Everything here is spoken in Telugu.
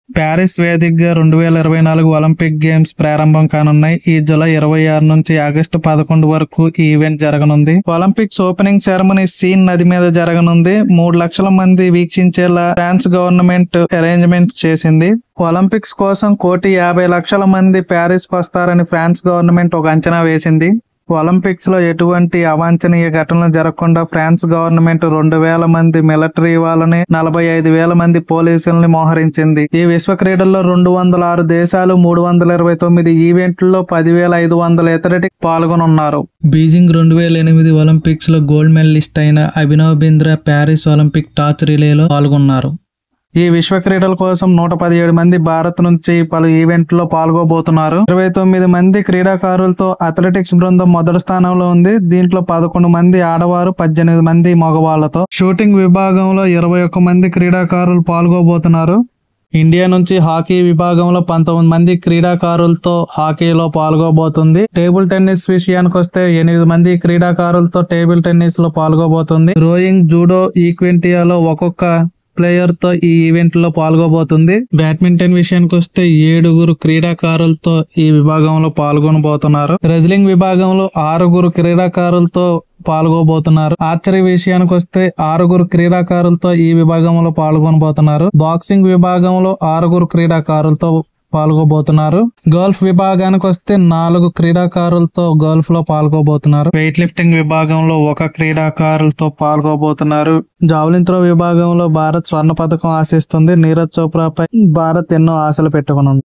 ప్యారిస్ వేదికగా 2024 ఒలింపిక్ గేమ్స్ ప్రారంభం కానున్నాయి. ఈ జూలై 26 నుంచి ఆగస్టు 11 వరకు ఈ ఈవెంట్ జరగనుంది. ఒలింపిక్స్ ఓపెనింగ్ సెరమనీ సీన్ నది మీద జరగనుంది. 3 లక్షల మంది వీక్షించేలా ఫ్రాన్స్ గవర్నమెంట్ అరేంజ్మెంట్ చేసింది. ఒలింపిక్స్ కోసం 1,50,00,000 మంది ప్యారిస్ వస్తారని ఫ్రాన్స్ గవర్నమెంట్ ఒక అంచనా వేసింది. ఒలింపిక్స్ లో ఎటువంటి అవాంఛనీయ ఘటనలు జరగకుండా ఫ్రాన్స్ గవర్నమెంట్ 2,000 మంది మిలిటరీ వాళ్ళని 45,000 మంది పోలీసుల్ని మోహరించింది. ఈ విశ్వ క్రీడల్లో 206 దేశాలు 329 ఈవెంట్లలో 10,500 అథ్లెటిక్స్ పాల్గొనున్నారు. బీజింగ్ 2008 ఒలింపిక్స్ లో గోల్డ్ మెడలిస్ట్ అయిన Abhinav Bindra Paris Olympic torch రిలేలో పాల్గొన్నారు. ఈ విశ్వ క్రీడల కోసం 117 మంది భారత్ నుంచి పలు ఈవెంట్లో పాల్గొబోతున్నారు. 29 మంది క్రీడాకారులతో అథ్లెటిక్స్ బృందం మొదటి స్థానంలో ఉంది. దీంట్లో 11 మంది ఆడవారు, 18 మంది మగవాళ్లతో. షూటింగ్ విభాగంలో 21 మంది క్రీడాకారులు పాల్గొబోతున్నారు. ఇండియా నుంచి హాకీ విభాగంలో 19 మంది క్రీడాకారులతో హాకీలో పాల్గొబోతుంది. టేబుల్ టెన్నిస్ విషయానికి వస్తే 8 మంది క్రీడాకారులతో టేబుల్ టెన్నిస్ లో పాల్గొబోతుంది. రోయింగ్, జూడో, ఈక్వెంటియాలో ఒక్కొక్క ప్లేయర్ తో ఈ ఈవెంట్ లో పాల్గొబోతుంది. బ్యాడ్మింటన్ విషయానికి వస్తే 7 క్రీడాకారులతో ఈ విభాగంలో పాల్గొనబోతున్నారు. రెజ్లింగ్ విభాగంలో 6 క్రీడాకారులతో పాల్గొబోతున్నారు. ఆర్చరీ విషయానికి వస్తే 6 క్రీడాకారులతో ఈ విభాగంలో పాల్గొనబోతున్నారు. బాక్సింగ్ విభాగంలో 6 క్రీడాకారులతో పాల్గొబోతున్నారు. గోల్ఫ్ విభాగానికి వస్తే 4 క్రీడాకారులతో గోల్ఫ్ లో పాల్గొబోతున్నారు. వెయిట్ లిఫ్టింగ్ విభాగంలో 1 క్రీడాకారులతో పాల్గొబోతున్నారు. జావలిన్ త్రో విభాగంలో భారత్ స్వర్ణ పథకం ఆశిస్తుంది. నీరజ్ చోప్రాపై భారత్ ఎన్నో ఆశలు పెట్టుకునుంది.